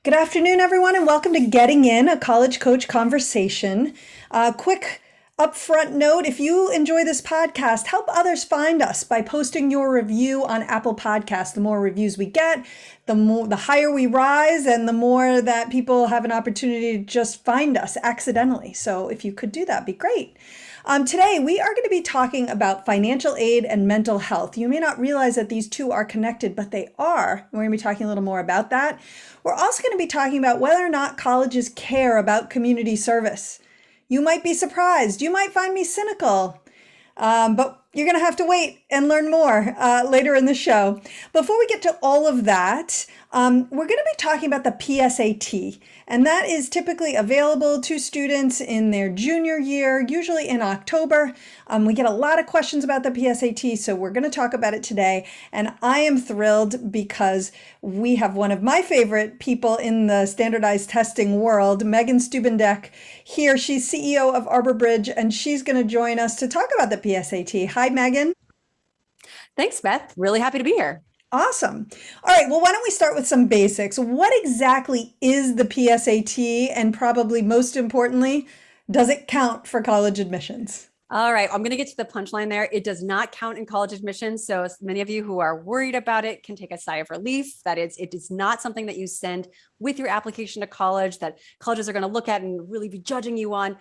Good afternoon, everyone, and welcome to Getting In, a college coach conversation. Quick upfront note, if you enjoy this podcast, help others find us by posting your review on Apple Podcasts. The more reviews we get, the higher we rise, and the more that people have an opportunity to just find us accidentally. So if you could do that, be great. Today, we are going to be talking about financial aid and mental health. You may not realize that these two are connected, but they are. We're going to be talking a little more about that. We're also going to be talking about whether or not colleges care about community service. You might be surprised. You might find me cynical. But you're going to have to wait and learn more later in the show. Before we get to all of that, we're going to be talking about the PSAT, and that is typically available to students in their junior year, usually in October. We get a lot of questions about the PSAT, so we're going to talk about it today. And I am thrilled because we have one of my favorite people in the standardized testing world, Megan Stubendeck, here. She's CEO of Arbor Bridge, and she's going to join us to talk about the PSAT. Hi, Megan. Thanks, Beth. Really happy to be here. Awesome. All right. Well, why don't we start with some basics? What exactly is the PSAT? And probably most importantly, does it count for college admissions? All right, I'm going to get to the punchline there. It does not count in college admissions. So many of you who are worried about it can take a sigh of relief. That it is not something that you send with your application to college that colleges are going to look at and really be judging you on.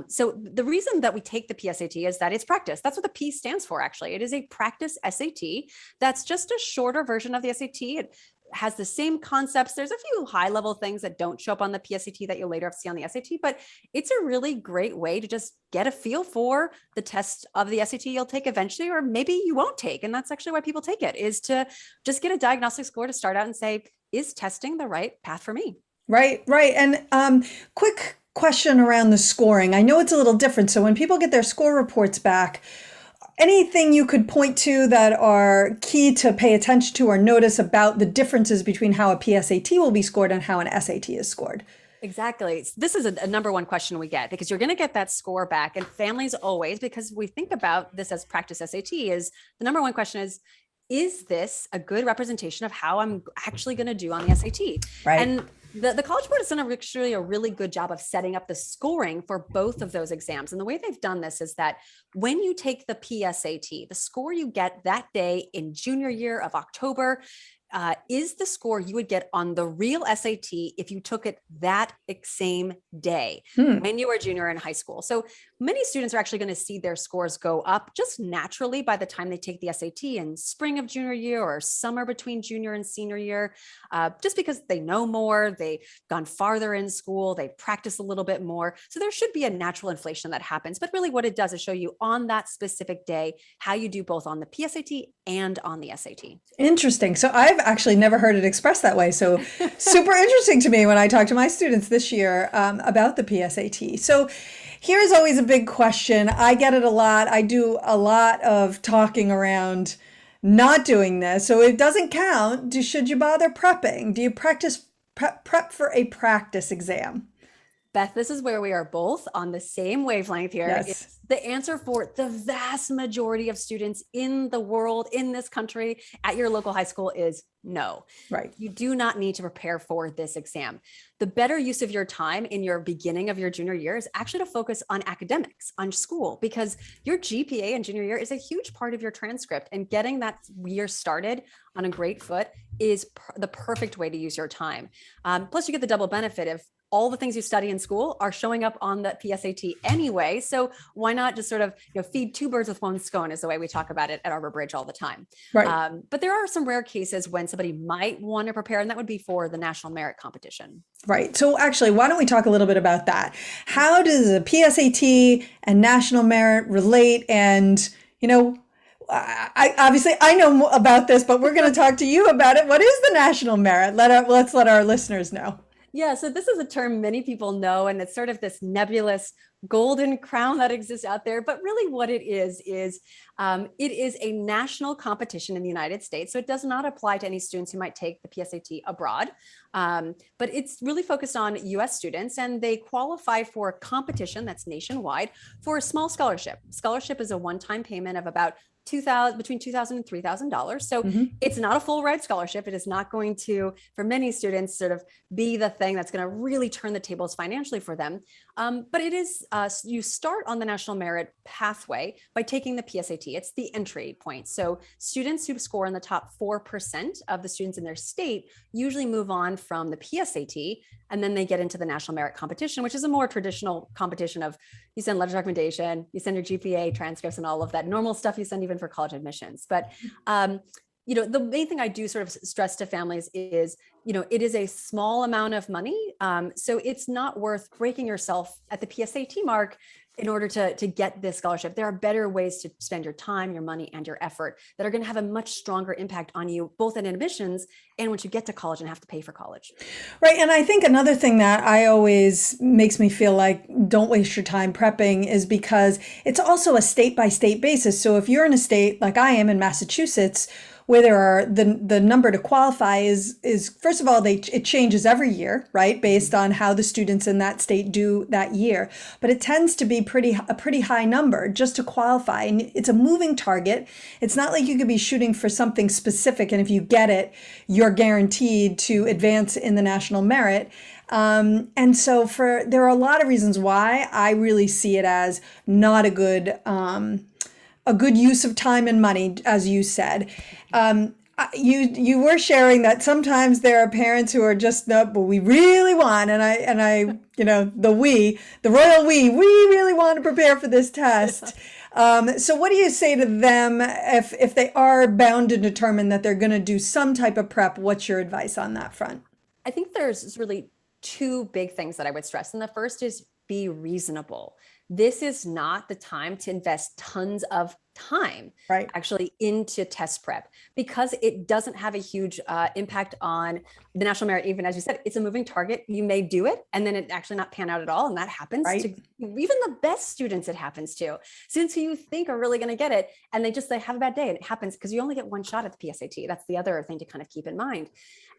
So the reason that we take the PSAT is that it's practice. That's what the P stands for, actually. It is a practice SAT. That's just a shorter version of the SAT. It has the same concepts. There's a few high level things that don't show up on the PSAT that you'll later have to see on the SAT, but it's a really great way to just get a feel for the test of the SAT you'll take eventually, or maybe you won't take. And that's actually why people take it, is to just get a diagnostic score to start out and say, is testing the right path for me? Right. And quick question around the scoring. I know it's a little different. So when people get their score reports back, anything you could point to that are key to pay attention to or notice about the differences between how a PSAT will be scored and how an SAT is scored? Exactly. This is a number one question we get, because you're going to get that score back, and families always, because we think about this as practice SAT, is the number one question is this a good representation of how I'm actually going to do on the SAT? Right. And the College Board has done a really good job of setting up the scoring for both of those exams. And the way they've done this is that when you take the PSAT, the score you get that day in junior year of October is the score you would get on the real SAT if you took it that same day when you were a junior in high school. So many students are actually going to see their scores go up just naturally by the time they take the SAT in spring of junior year or summer between junior and senior year, just because they know more, they've gone farther in school, they practice a little bit more. So there should be a natural inflation that happens. But really what it does is show you on that specific day how you do both on the PSAT and on the SAT. Interesting. So I've actually never heard it expressed that way. So super interesting to me when I talk to my students this year about the PSAT. So here's always a big question. I get it a lot. I do a lot of talking around not doing this. So it doesn't count. Should you bother prepping? Do you prep for a practice exam? Beth, this is where we are both on the same wavelength here. Yes. It's the answer for the vast majority of students in the world, in this country, at your local high school is no. Right. You do not need to prepare for this exam. The better use of your time in your beginning of your junior year is actually to focus on academics, on school, because your GPA in junior year is a huge part of your transcript, and getting that year started on a great foot is the perfect way to use your time. Plus you get the double benefit of all the things you study in school are showing up on the PSAT anyway. So why not just sort of feed two birds with one stone, is the way we talk about it at Arbor Bridge all the time. Right. But there are some rare cases when somebody might want to prepare, and that would be for the national merit competition. Right. So actually, why don't we talk a little bit about that? How does the PSAT and national merit relate? And, I obviously I know about this, but we're going to talk to you about it. What is the national merit? Let's let our listeners know. Yeah, so this is a term many people know, and it's sort of this nebulous golden crown that exists out there. But really what it is it is a national competition in the United States. So it does not apply to any students who might take the PSAT abroad. But it's really focused on US students, and they qualify for a competition that's nationwide for a small scholarship. Scholarship is a one-time payment of about between $2,000 and $3,000. So Mm-hmm. it's not a full ride scholarship. It is not going to, for many students, sort of be the thing that's going to really turn the tables financially for them. But it is, you start on the National Merit pathway by taking the PSAT. It's the entry point. So students who score in the top 4% of the students in their state usually move on from the PSAT, and then they get into the National Merit competition, which is a more traditional competition of you send letters of recommendation, you send your GPA transcripts and all of that normal stuff you send even for college admissions. But the main thing I do sort of stress to families is, it is a small amount of money. So it's not worth breaking yourself at the PSAT mark in order to get this scholarship. There are better ways to spend your time, your money, and your effort that are going to have a much stronger impact on you, both in admissions and once you get to college and have to pay for college. Right. And I think another thing that I always makes me feel like don't waste your time prepping is because it's also a state by state basis. So if you're in a state like I am in Massachusetts, where there are the number to qualify is first of all, it changes every year, right? Based on how the students in that state do that year. But it tends to be a pretty high number just to qualify. And it's a moving target. It's not like you could be shooting for something specific. And if you get it, you're guaranteed to advance in the national merit. And so there are a lot of reasons why I really see it as not a good use of time and money, as you said. You were sharing that sometimes there are parents who are just, but we really want, the royal we really want to prepare for this test. So what do you say to them if they are bound to determine that they're going to do some type of prep? What's your advice on that front? I think there's really two big things that I would stress. And the first is be reasonable. This is not the time to invest tons of time actually into test prep because it doesn't have a huge impact on the national merit. Even as you said, it's a moving target. You may do it and then it actually not pan out at all. And that happens to even the best students. It happens to students who you think are really going to get it. And they have a bad day, and it happens because you only get one shot at the PSAT. That's the other thing to kind of keep in mind.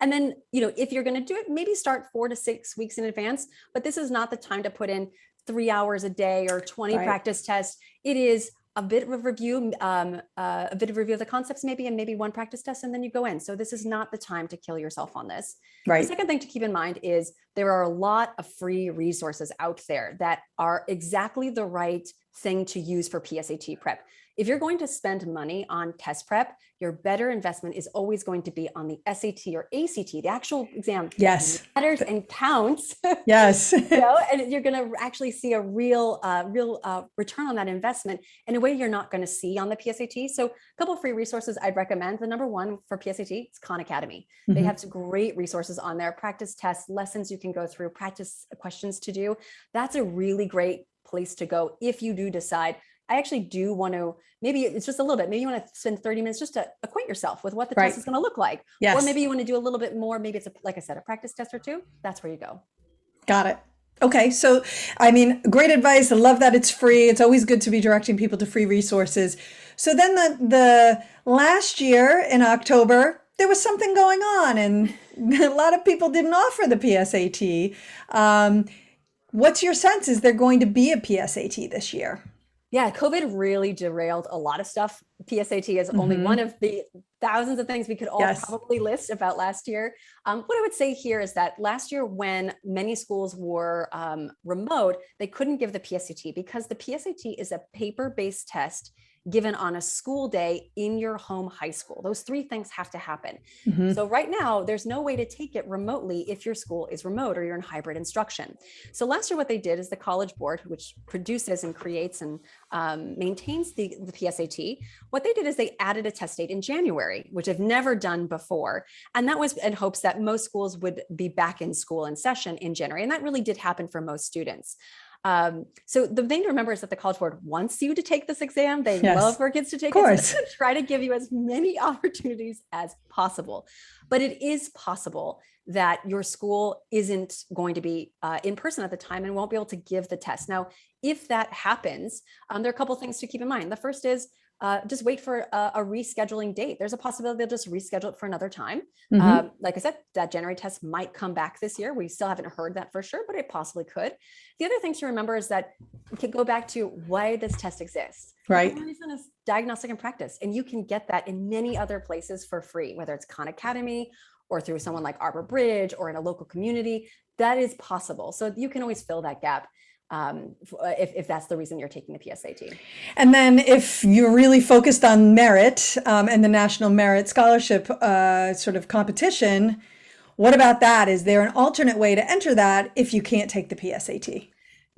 And then, if you're going to do it, maybe start 4 to 6 weeks in advance, but this is not the time to put in 3 hours a day or 20 practice tests. It is a bit of a review of the concepts maybe, and maybe one practice test, and then you go in. So this is not the time to kill yourself on this. The second thing to keep in mind is there are a lot of free resources out there that are exactly the right thing to use for PSAT prep. If you're going to spend money on test prep, your better investment is always going to be on the SAT or ACT, the actual exam. Yes. Matters and counts. Yes. And you're going to actually see a real return on that investment in a way you're not going to see on the PSAT. So a couple of free resources I'd recommend. The number one for PSAT is Khan Academy. They have some great resources on there, practice tests, lessons you can go through, practice questions to do. That's a really great place to go if you do decide, I actually do want to, maybe it's just a little bit, maybe you want to spend 30 minutes just to acquaint yourself with what the test is going to look like. Or maybe you want to do a little bit more, maybe it's like I said, a practice test or two. That's where you go. Got it. Okay. So, great advice. I love that it's free. It's always good to be directing people to free resources. So then the last year in October, there was something going on and a lot of people didn't offer the PSAT. What's your sense? Is there going to be a PSAT this year? Yeah, COVID really derailed a lot of stuff. PSAT is only one of the thousands of things we could all probably list about last year. What I would say here is that last year, when many schools were remote, they couldn't give the PSAT because the PSAT is a paper-based test given on a school day in your home high school. Those three things have to happen. So right now, there's no way to take it remotely if your school is remote or you're in hybrid instruction. So last year, what they did is the College Board, which produces and creates and maintains the PSAT, what they did is they added a test date in January, which they've never done before. And that was in hopes that most schools would be back in school in session in January. And that really did happen for most students. So the thing to remember is that the College Board wants you to take this exam. They love for kids to take it. So they're going to try to give you as many opportunities as possible. But it is possible that your school isn't going to be in person at the time and won't be able to give the test. Now, if that happens, there are a couple of things to keep in mind. The first is just wait for a rescheduling date. There's a possibility they'll just reschedule it for another time. Like I said, that January test might come back this year. We still haven't heard that for sure, but it possibly could. The other thing to remember is that we could go back to why this test exists. Right. The reason is diagnostic and practice, and you can get that in many other places for free, whether it's Khan Academy or through someone like Arbor Bridge or in a local community. That is possible. So you can always fill that gap if that's the reason you're taking the PSAT. And then if you're really focused on merit and the National Merit Scholarship sort of competition, what about that? Is there an alternate way to enter that if you can't take the PSAT?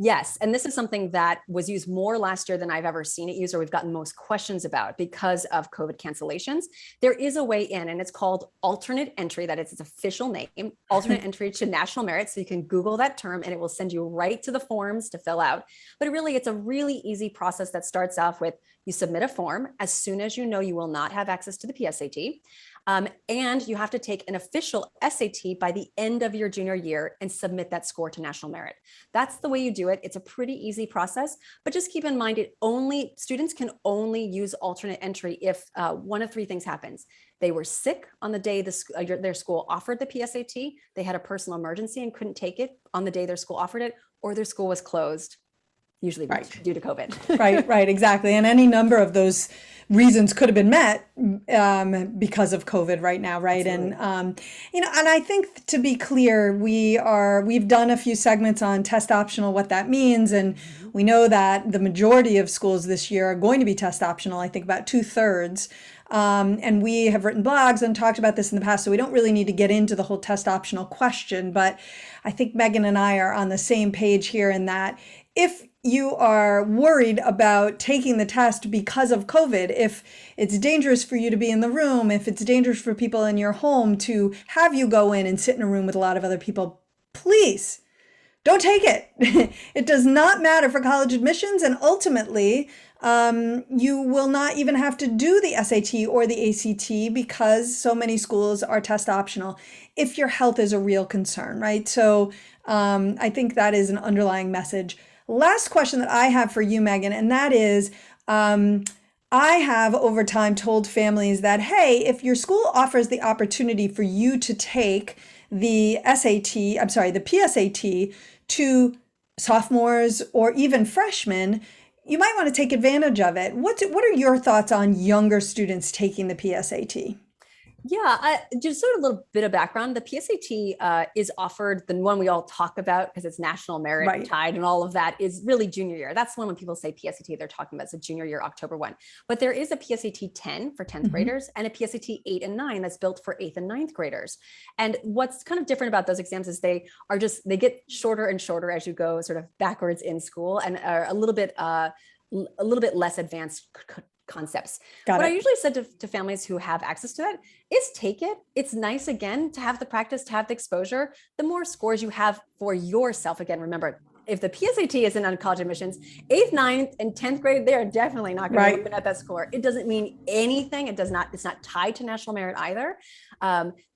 Yes. And this is something that was used more last year than I've ever seen it used, or we've gotten most questions about because of COVID cancellations. There is a way in, and it's called alternate entry. That is its official name, alternate entry to national merit. So you can Google that term and it will send you right to the forms to fill out. But really, it's a really easy process that starts off with you submit a form as soon as you know you will not have access to the PSAT. And you have to take an official SAT by the end of your junior year and submit that score to national merit. That's the way you do it. It's a pretty easy process, but just keep in mind students can only use alternate entry if one of three things happens. They were sick on the day their school offered the PSAT, they had a personal emergency and couldn't take it on the day their school offered it, or their school was closed, usually due to COVID. Right, exactly. And any number of those reasons could have been met because of COVID right now, right? Absolutely. And and I think, to be clear, we've done a few segments on test optional, what that means, and we know that the majority of schools this year are going to be test optional. I think about 2/3. And we have written blogs and talked about this in the past, so we don't really need to get into the whole test optional question. But I think Megan and I are on the same page here in that if you are worried about taking the test because of COVID, if it's dangerous for you to be in the room, if it's dangerous for people in your home to have you go in and sit in a room with a lot of other people, please don't take it. It does not matter for college admissions, and ultimately, you will not even have to do the SAT or the ACT because so many schools are test optional if your health is a real concern, right? So I think that is an underlying message. Last question that I have for you, Megan, and that is, I have over time told families that, hey, if your school offers the opportunity for you to take the PSAT to sophomores or even freshmen, you might want to take advantage of it. What are your thoughts on younger students taking the PSAT? Yeah, just sort of a little bit of background. The PSAT is offered, the one we all talk about because it's national merit tied and all of that, is really junior year. That's the one when people say PSAT, they're talking about it's a junior year, October 1. But there is a PSAT 10 for 10th graders and a PSAT 8 and 9 that's built for 8th and 9th graders. And what's kind of different about those exams is they get shorter and shorter as you go sort of backwards in school and are a little bit less advanced concepts. What I usually said to families who have access to that is take it. It's nice, again, to have the practice, to have the exposure. The more scores you have for yourself, again, remember, if the PSAT isn't on college admissions, 8th, 9th, and 10th grade, they are definitely not going to be looking at that score. It doesn't mean anything. It's not tied to national merit either.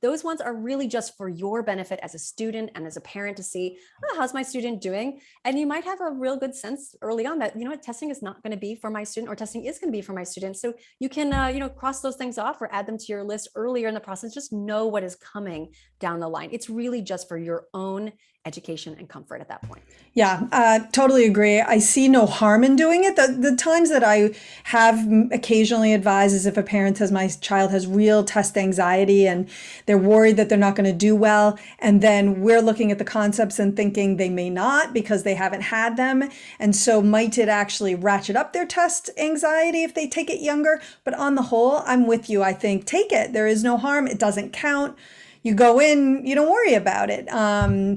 Those ones are really just for your benefit as a student and as a parent to see, how's my student doing? And you might have a real good sense early on that, testing is not going to be for my student, or testing is going to be for my student. So you can, cross those things off or add them to your list earlier in the process. Just know what is coming down the line. It's really just for your own education and comfort at that point. Yeah, totally agree. I see no harm in doing it. The times that I have occasionally advised is if a parent says my child has real test anxiety and they're worried that they're not going to do well. And then we're looking at the concepts and thinking they may not because they haven't had them. And so might it actually ratchet up their test anxiety if they take it younger? But on the whole, I'm with you. I think take it. There is no harm. It doesn't count. You go in, you don't worry about it.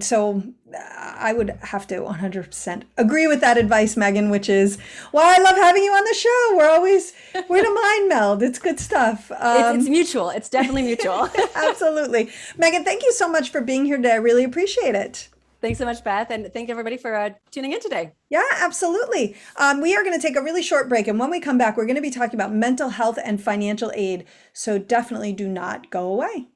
So I would have to 100% agree with that advice, Megan, which is why I love having you on the show. We're in a mind meld. It's good stuff. It's mutual. It's definitely mutual. Absolutely. Megan, thank you so much for being here today. I really appreciate it. Thanks so much, Beth. And thank everybody for tuning in today. Yeah, absolutely. We are going to take a really short break. And when we come back, we're going to be talking about mental health and financial aid. So definitely do not go away.